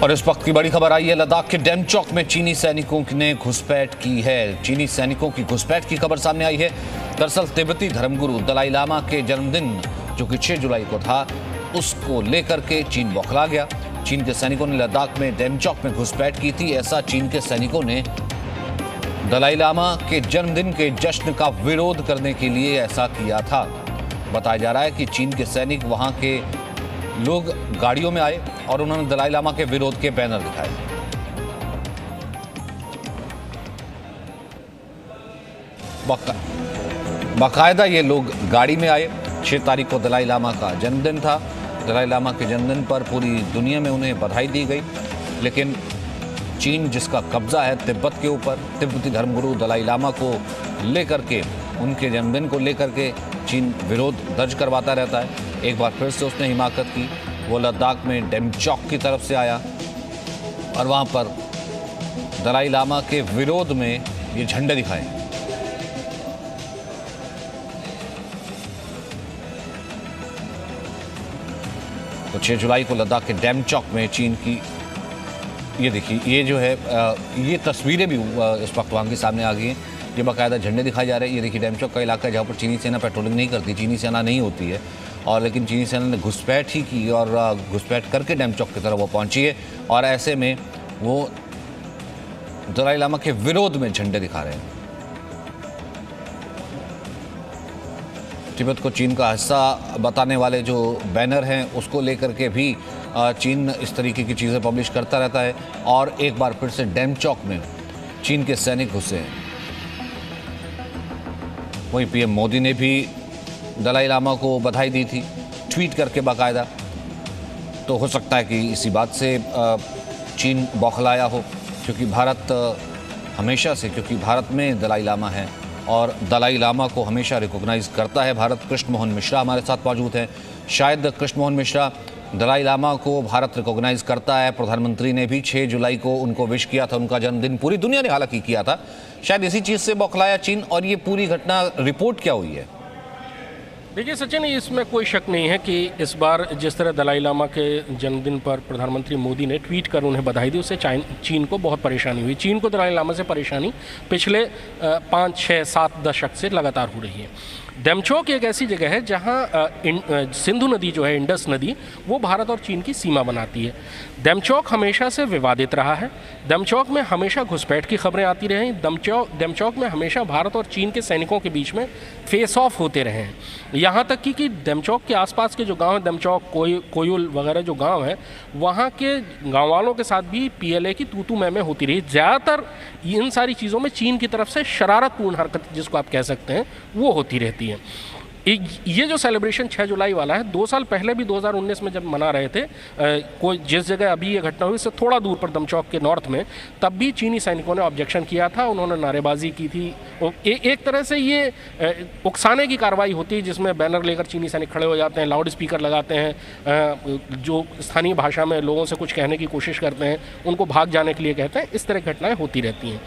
और इस वक्त की बड़ी खबर आई है, लद्दाख के डेमचौक में चीनी सैनिकों ने घुसपैठ की है। चीनी सैनिकों की घुसपैठ की खबर सामने आई है। दरअसल तिब्बती धर्मगुरु दलाई लामा के जन्मदिन जो कि 6 जुलाई को था, उसको लेकर के चीन बौखला गया। चीन के सैनिकों ने लद्दाख में डेमचौक में घुसपैठ की थी। ऐसा चीन के सैनिकों ने दलाई लामा के जन्मदिन के जश्न का विरोध करने के लिए ऐसा किया था। बताया जा रहा है कि चीन के सैनिक वहां के लोग गाड़ियों में आए और उन्होंने दलाई लामा के विरोध के बैनर दिखाए। बाकायदा ये लोग गाड़ी में आए। 6 तारीख को दलाई लामा का जन्मदिन था। दलाई लामा के जन्मदिन पर पूरी दुनिया में उन्हें बधाई दी गई, लेकिन चीन जिसका कब्जा है तिब्बत के ऊपर, तिब्बती धर्मगुरु दलाई लामा को लेकर के, उनके जन्मदिन को लेकर के चीन विरोध दर्ज करवाता रहता है। एक बार फिर से उसने हिमाकत की। वो लद्दाख में डेमचौक की तरफ से आया और वहाँ पर दलाई लामा के विरोध में ये झंडे दिखाए। तो 6 जुलाई को लद्दाख के डेमचौक में चीन की, ये देखिए, ये जो है ये तस्वीरें भी इस वक्त वहाँ के सामने आ गई हैं। ये बाकायदा झंडे दिखाए जा रहे हैं। ये देखिए डेमचौक का इलाका है जहाँ पर चीनी सेना पेट्रोलिंग नहीं करती, चीनी सेना नहीं होती है, और लेकिन चीनी सेना ने घुसपैठ ही की और घुसपैठ करके डेमचौक की तरफ वो पहुंची है। और ऐसे में वो दलाई लामा के विरोध में झंडे दिखा रहे हैं। तिब्बत को चीन का हिस्सा बताने वाले जो बैनर हैं उसको लेकर के भी चीन इस तरीके की चीज़ें पब्लिश करता रहता है। और एक बार फिर से डेमचौक में चीन के सैनिक घुसे हैं। वहीं पीएम मोदी ने भी दलाई लामा को बधाई दी थी, ट्वीट करके बाकायदा। तो हो सकता है कि इसी बात से चीन बौखलाया हो, क्योंकि भारत हमेशा से, क्योंकि भारत में दलाई लामा है और दलाई लामा को हमेशा रिकॉग्नाइज करता है भारत। कृष्ण मोहन मिश्रा हमारे साथ मौजूद हैं। शायद कृष्ण मोहन मिश्रा, दलाई लामा को भारत रिकॉग्नाइज करता है। प्रधानमंत्री ने भी 6 जुलाई को उनको विश किया था, उनका जन्मदिन पूरी दुनिया ने हालांकि किया था। शायद इसी चीज़ से बौखलाया चीन। और ये पूरी घटना रिपोर्ट क्या हुई है? देखिए सचिन, इसमें कोई शक नहीं है कि इस बार जिस तरह दलाई लामा के जन्मदिन पर प्रधानमंत्री मोदी ने ट्वीट कर उन्हें बधाई दी, उससे चीन को बहुत परेशानी हुई। चीन को दलाई लामा से परेशानी पिछले 5, 6, 7 दशक से लगातार हो रही है। डेमचौक एक ऐसी जगह है जहां सिंधु नदी जो है, इंडस नदी, वो भारत और चीन की सीमा बनाती है। डेमचौक हमेशा से विवादित रहा है। डेमचौक में हमेशा घुसपैठ की खबरें आती रहीं। डेमचौक में हमेशा भारत और चीन के सैनिकों के बीच में फेस ऑफ होते रहे हैं। यहाँ तक कि डेमचौक के आसपास के जो गांव हैं, डेमचौक, कोयुल वगैरह जो गांव हैं, वहाँ के गांव वालों के साथ भी पीएलए की तू-तू मैं होती रही। ज़्यादातर इन सारी चीज़ों में चीन की तरफ से शरारतपूर्ण हरकत, जिसको आप कह सकते हैं, वो होती रहती है। ये जो सेलिब्रेशन 6 जुलाई वाला है, 2 साल पहले भी 2019 में जब मना रहे थे, कोई जिस जगह अभी ये घटना हुई उससे थोड़ा दूर पर डेमचौक के नॉर्थ में, तब भी चीनी सैनिकों ने ऑब्जेक्शन किया था। उन्होंने नारेबाजी की थी। एक तरह से ये उकसाने की कार्रवाई होती है, जिसमें बैनर लेकर चीनी सैनिक खड़े हो जाते हैं, लाउड स्पीकर लगाते हैं, जो स्थानीय भाषा में लोगों से कुछ कहने की कोशिश करते हैं, उनको भाग जाने के लिए कहते हैं। इस तरह की घटनाएँ होती रहती हैं।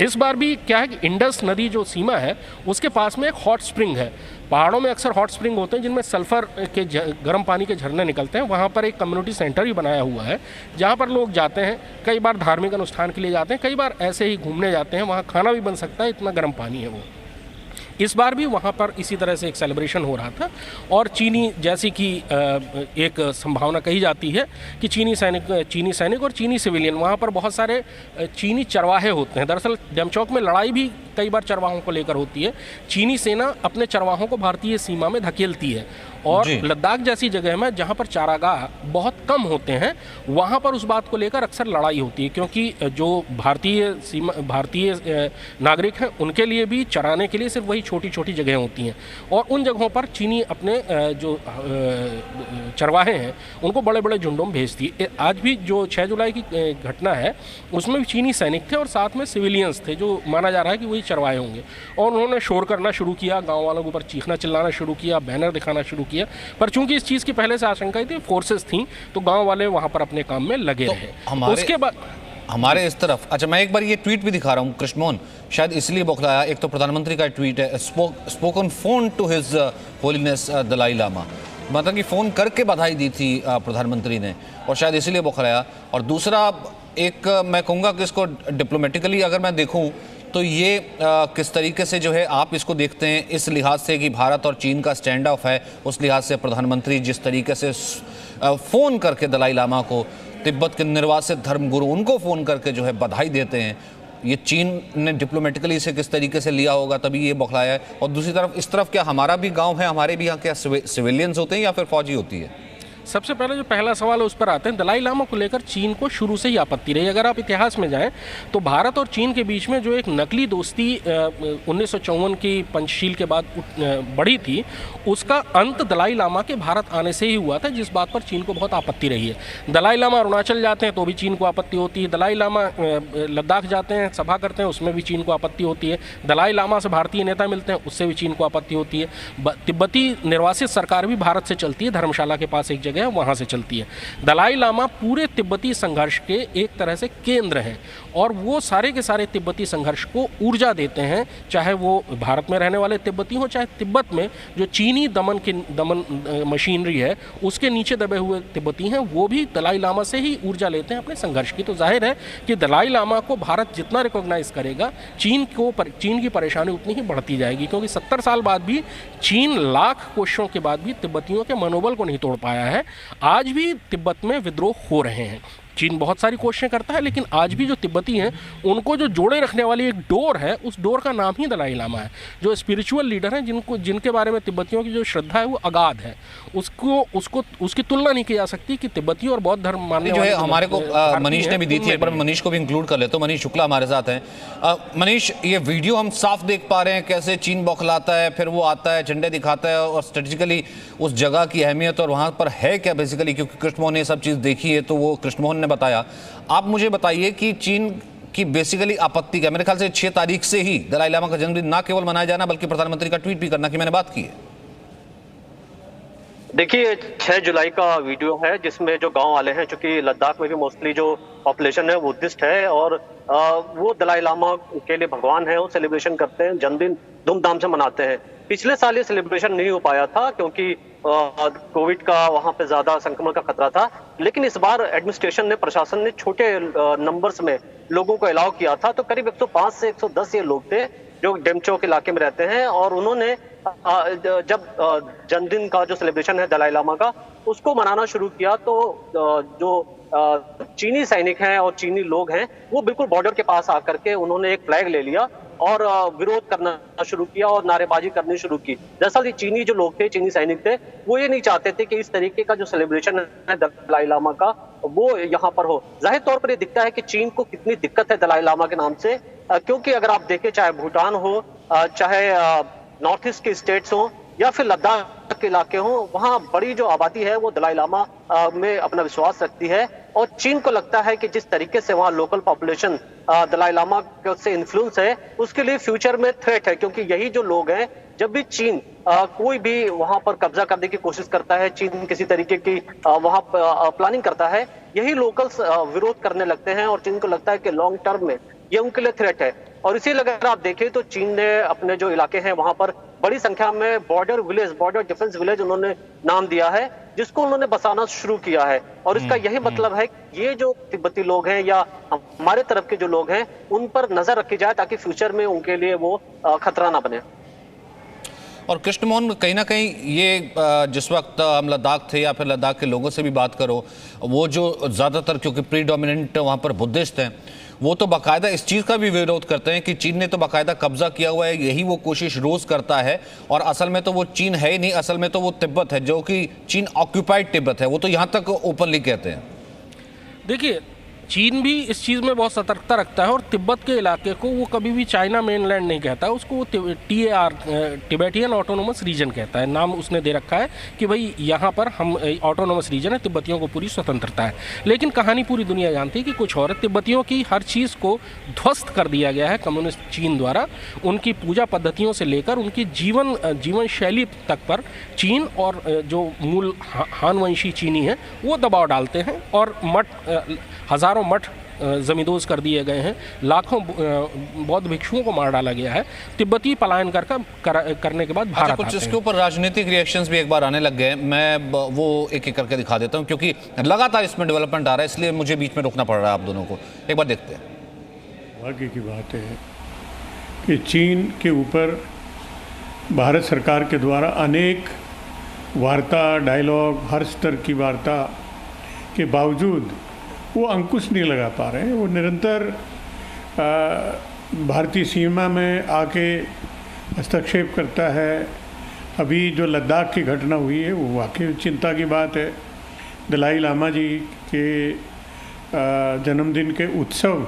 इस बार भी क्या है कि इंडस नदी जो सीमा है, उसके पास में एक हॉट स्प्रिंग है। पहाड़ों में अक्सर हॉट स्प्रिंग होते हैं जिनमें सल्फ़र के गर्म पानी के झरने निकलते हैं। वहाँ पर एक कम्युनिटी सेंटर भी बनाया हुआ है जहाँ पर लोग जाते हैं। कई बार धार्मिक अनुष्ठान के लिए जाते हैं, कई बार ऐसे ही घूमने जाते हैं। वहाँ खाना भी बन सकता है, इतना गर्म पानी है वो। इस बार भी वहाँ पर इसी तरह से एक सेलिब्रेशन हो रहा था। और चीनी, जैसी कि एक संभावना कही जाती है कि चीनी सैनिक और चीनी सिविलियन, वहाँ पर बहुत सारे चीनी चरवाहे होते हैं। दरअसल डेमचौक में लड़ाई भी कई बार चरवाहों को लेकर होती है। चीनी सेना अपने चरवाहों को भारतीय सीमा में धकेलती है। और लद्दाख जैसी जगह में जहाँ पर चारागाह बहुत कम होते हैं, वहाँ पर उस बात को लेकर अक्सर लड़ाई होती है, क्योंकि जो भारतीय नागरिक हैं उनके लिए भी चराने के लिए सिर्फ वही छोटी छोटी जगहें होती हैं। और उन जगहों पर चीनी अपने जो चरवाहे हैं उनको बड़े बड़े झुंडों में भेजती है। आज भी जो 6 जुलाई की घटना है, उसमें भी चीनी सैनिक थे और साथ में सिविलियंस थे, जो माना जा रहा है कि वही चरवाहे होंगे। और उन्होंने शोर करना शुरू किया, गाँव वालों के ऊपर चीखना चिल्लाना शुरू किया, बैनर दिखाना शुरू किया। पर चूंकि इस चीज़ की पहले से आशंका थी, फोर्सेस थी, तो गांव वाले वहां पर अपने काम में लगे रहे। उसके बाद हमारे इस तरफ, अच्छा, मैं एक बार ये ट्वीट भी दिखा रहा हूँ कृष्ण मोहन, शायद इसलिए बौखलाया। एक तो प्रधानमंत्री का ट्वीट है, spoken phone to His Holiness Dalai Lama. मतलब कि फ़ोन करके बधाई दी थी प्रधानमंत्री ने, और शायद इसीलिए बौखलाया। और दूसरा, एक मैं कहूँगा कि इसको डिप्लोमेटिकली अगर मैं देखूँ तो ये किस तरीके से जो है आप इसको देखते हैं, इस लिहाज से कि भारत और चीन का स्टैंड ऑफ है, उस लिहाज से प्रधानमंत्री जिस तरीके से फ़ोन करके दलाई लामा को, तिब्बत के निर्वासित धर्मगुरु, उनको फ़ोन करके जो है बधाई देते हैं, ये चीन ने डिप्लोमेटिकली इसे किस तरीके से लिया होगा, तभी ये बौखलाया है। और दूसरी तरफ, इस तरफ क्या हमारा भी गांव है, हमारे भी यहाँ क्या सिविलियंस होते हैं या फिर फौजी होती है? सबसे पहले जो पहला सवाल है उस पर आते हैं। दलाई लामा को लेकर चीन को शुरू से ही आपत्ति रही। अगर आप इतिहास में जाएं तो भारत और चीन के बीच में जो एक नकली दोस्ती 1954 की पंचशील के बाद बढ़ी थी, उसका अंत दलाई लामा के भारत आने से ही हुआ था, जिस बात पर चीन को बहुत आपत्ति रही है। दलाई लामा अरुणाचल जाते हैं तो भी चीन को आपत्ति होती है। दलाई लामा लद्दाख जाते हैं, सभा करते हैं, उसमें भी चीन को आपत्ति होती है। दलाई लामा से भारतीय नेता मिलते हैं, उससे भी चीन को आपत्ति होती है। तिब्बती निर्वासित सरकार भी भारत से चलती है, धर्मशाला के पास एक जगह है, वहाँ से चलती है। दलाई लामा पूरे तिब्बती संघर्ष के एक तरह से केंद्र हैं और वो सारे के सारे तिब्बती संघर्ष को ऊर्जा देते हैं, चाहे वो भारत में रहने वाले तिब्बती हो, चाहे तिब्बत में जो चीनी दमन मशीनरी है उसके नीचे दबे हुए तिब्बती हैं, वो भी दलाई लामा से ही ऊर्जा लेते हैं अपने संघर्ष की। तो जाहिर है कि दलाई लामा को भारत जितना रिकॉग्नाइज करेगा, चीन की परेशानी उतनी ही बढ़ती जाएगी, क्योंकि 70 साल बाद भी चीन लाख कोशिशों के बाद भी तिब्बतियों के मनोबल को नहीं तोड़ पाया है। आज भी तिब्बत में विद्रोह हो रहे हैं। चीन बहुत सारी कोशिशें करता है, लेकिन आज भी जो तिब्बती हैं उनको जो जोड़े रखने वाली एक डोर है, उस डोर का नाम ही दलाई लामा है। जो स्पिरिचुअल लीडर हैं, जिनके बारे में तिब्बतियों की जो श्रद्धा है वो अगाध है, उसकी तुलना नहीं की जा सकती कि तिब्बती और बौद्ध धर्म मानने जो वाले है हमारे को मनीष ने भी दी थी। एक बार मनीष को भी इंक्लूड कर लेते, मनीष शुक्ला हमारे साथ हैं। मनीष, ये वीडियो हम साफ देख पा रहे हैं कैसे चीन बौखलाता है, फिर वो आता है, झंडे दिखाता है और स्ट्रेटेजिकली उस जगह की अहमियत और वहाँ पर है क्या बेसिकली, क्योंकि कृष्णमोहन ने सब चीज़ देखी है तो वो कृष्णमोहन ने बताया। आप मुझे बताइए कि चीन की बेसिकली आपत्ति क्या? मेरे ख्याल से 6 तारीख से ही दलाई लामा का जन्मदिन ना केवल मनाया जाना बल्कि प्रधानमंत्री का ट्वीट भी करना की मैंने बात की है। देखिए, 6 जुलाई का वीडियो है जिसमें जो गांव वाले हैं, चूंकि लद्दाख में भी मोस्टली जो पॉपुलेशन है वो बुद्धिस्ट है और वो दलाई लामा के लिए भगवान है, वो सेलिब्रेशन करते हैं, जन्मदिन धूमधाम से मनाते हैं। पिछले साल ये सेलिब्रेशन नहीं हो पाया था क्योंकि कोविड का वहां पे ज्यादा संक्रमण का खतरा था, लेकिन इस बार एडमिनिस्ट्रेशन ने, प्रशासन ने छोटे नंबर्स में लोगों को अलाउ किया था। तो करीब 105 से 110 ये लोग थे जो डेमचौक इलाके में रहते हैं और उन्होंने जब जन्मदिन का जो सेलिब्रेशन है दलाई लामा का, उसको मनाना शुरू किया तो जो चीनी सैनिक हैं और चीनी लोग हैं वो बिल्कुल बॉर्डर के पास आकर के उन्होंने एक फ्लैग ले लिया और विरोध करना शुरू किया और नारेबाजी करनी शुरू की। दरअसल ये चीनी जो लोग थे, चीनी सैनिक थे, वो ये नहीं चाहते थे कि इस तरीके का जो सेलिब्रेशन है दलाई लामा का वो यहाँ पर हो। जाहिर तौर पर ये दिखता है कि चीन को कितनी दिक्कत है दलाई लामा के नाम से, क्योंकि अगर आप देखें चाहे भूटान हो, चाहे नॉर्थ ईस्ट के स्टेट्स हो या फिर लद्दाख के इलाके हो, वहाँ बड़ी जो आबादी है वो दलाई लामा में अपना विश्वास रखती है और चीन को लगता है कि जिस तरीके से वहाँ लोकल पॉपुलेशन दलाई लामा से इन्फ्लुएंस है, उसके लिए फ्यूचर में थ्रेट है, क्योंकि यही जो लोग हैं, जब भी चीन कोई भी वहां पर कब्जा करने की कोशिश करता है, चीन किसी तरीके की वहां प्लानिंग करता है, यही लोकल्स विरोध करने लगते हैं और चीन को लगता है कि लॉन्ग टर्म में ये उनके लिए थ्रेट है। और इसीलिए अगर आप देखें तो चीन ने अपने जो इलाके हैं वहां पर बड़ी संख्या में बॉर्डर डिफेंस विलेज उन्होंने नाम दिया है, जिसको उन्होंने बसाना शुरू किया है। और इसका यही मतलब है कि ये जो तिब्बती लोग हैं या हमारे तरफ के जो लोग हैं, उन पर नजर रखी जाए ताकि फ्यूचर में उनके लिए वो खतरा ना बने। और कृष्णमोहन, कहीं ना कहीं ये जिस वक्त हम लद्दाख थे या फिर लद्दाख के लोगों से भी बात करो, वो जो ज़्यादातर क्योंकि प्रीडोमिनेंट वहाँ पर बुद्धिस्ट हैं, वो तो बाकायदा इस चीज़ का भी विरोध करते हैं कि चीन ने तो बाकायदा कब्जा किया हुआ है, यही वो कोशिश रोज़ करता है और असल में तो वो चीन है ही नहीं, असल में तो वो तिब्बत है, जो कि चीन ऑक्यूपाइड तिब्बत है, वो तो यहाँ तक ओपनली कहते हैं। देखिए, चीन भी इस चीज़ में बहुत सतर्कता रखता है और तिब्बत के इलाके को वो कभी भी चाइना मेनलैंड नहीं कहता, उसको वो TAR टिबेटियन ऑटोनोमस रीजन कहता है। नाम उसने दे रखा है कि भाई यहाँ पर हम ऑटोनोमस रीजन है, तिब्बतियों को पूरी स्वतंत्रता है। लेकिन कहानी पूरी दुनिया जानती है कि कुछ और तिब्बतियों की हर चीज़ को ध्वस्त कर दिया गया है कम्युनिस्ट चीन द्वारा। उनकी पूजा पद्धतियों से लेकर उनकी जीवन शैली तक पर चीन और जो मूल हान वंशी चीनी है वो दबाव डालते हैं और हज़ारों मठ जमींदोज कर दिए गए हैं, लाखों बौद्ध भिक्षुओं को मार डाला गया है। तिब्बती पलायन करने के बाद भारत कुछ इसके ऊपर राजनीतिक रिएक्शंस भी एक बार आने लग गए। मैं वो एक एक करके दिखा देता हूं, क्योंकि लगातार इसमें डेवलपमेंट आ रहा है, इसलिए मुझे बीच में रोकना पड़ रहा है आप दोनों को। एक बार देखते हैं। भाग्य की बात है कि चीन के ऊपर भारत सरकार के द्वारा अनेक वार्ता, डायलॉग, हर स्तर की वार्ता के बावजूद वो अंकुश नहीं लगा पा रहे हैं। वो निरंतर भारतीय सीमा में आके हस्तक्षेप करता है। अभी जो लद्दाख की घटना हुई है वो वाकई चिंता की बात है। दलाई लामा जी के जन्मदिन के उत्सव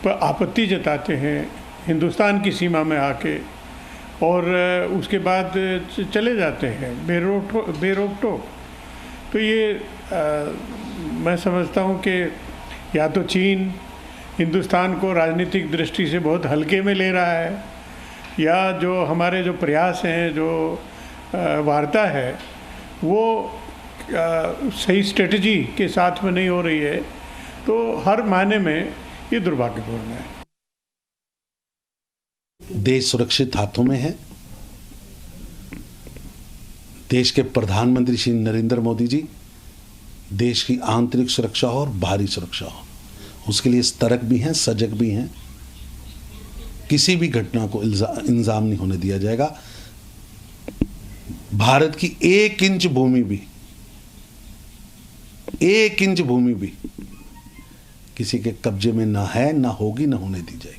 पर आपत्ति जताते हैं हिंदुस्तान की सीमा में आके, और उसके बाद चले जाते हैं बेरोक टोक। तो ये मैं समझता हूँ कि या तो चीन हिंदुस्तान को राजनीतिक दृष्टि से बहुत हल्के में ले रहा है, या जो हमारे जो प्रयास हैं, जो वार्ता है, वो सही स्ट्रेटजी के साथ में नहीं हो रही है। तो हर मायने में ये दुर्भाग्यपूर्ण है। देश सुरक्षित हाथों में है। देश के प्रधानमंत्री श्री नरेंद्र मोदी जी देश की आंतरिक सुरक्षा हो और बाहरी सुरक्षा हो, उसके लिए सतर्क भी हैं, सजग भी हैं। किसी भी घटना को इल्जाम नहीं होने दिया जाएगा। भारत की 1 इंच भूमि भी किसी के कब्जे में ना है, ना होगी, ना होने दी जाएगी।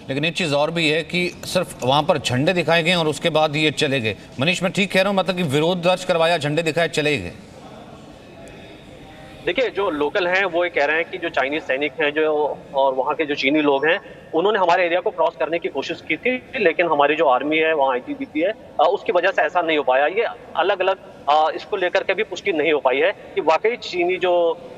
लेकिन एक चीज़ और भी है कि सिर्फ वहाँ पर झंडे दिखाए गए और उसके बाद ये चले गए। मनीष, मैं ठीक कह रहा हूँ? मतलब कि विरोध दर्ज करवाया, झंडे दिखाए, चले गए। देखिए, जो लोकल हैं वो ये कह रहे हैं कि जो चाइनीज सैनिक हैं जो और वहाँ के जो चीनी लोग हैं, उन्होंने हमारे एरिया को क्रॉस करने की कोशिश की थी, लेकिन हमारी जो आर्मी है वहाँ आईटीबीपी है, उसकी वजह से ऐसा नहीं हो पाया। ये अलग अलग इसको लेकर के भी पुष्टि नहीं हो पाई है कि वाकई चीनी जो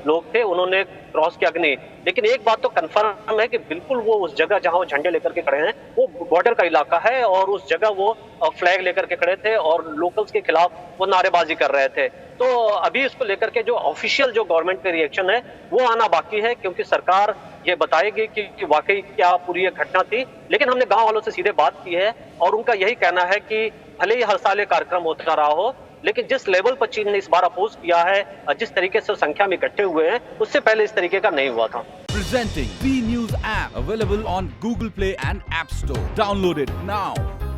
लोग थे उन्होंने क्रॉस किया कि नहीं। लेकिन एक बात तो कंफर्म है कि बिल्कुल वो उस जगह जहां वो झंडे लेकर के खड़े हैं वो बॉर्डर का इलाका है, और उस जगह वो फ्लैग लेकर के खड़े थे और लोकल्स के खिलाफ वो नारेबाजी कर रहे थे। तो अभी इसको लेकर के जो ऑफिशियल जो गवर्नमेंट का रिएक्शन है वो आना बाकी है, क्योंकि सरकार ये बताएगी कि वाकई क्या पूरी ये घटना थी। लेकिन हमने गांव वालों से सीधे बात की है और उनका यही कहना है कि भले ही हर साल ये कार्यक्रम होता रहा हो, लेकिन जिस लेवल पर चीन ने इस बार अपोज किया है, जिस तरीके से संख्या में इकट्ठे हुए हैं, उससे पहले इस तरीके का नहीं हुआ था। Presenting B News app available on Google Play and App Store. Download it now.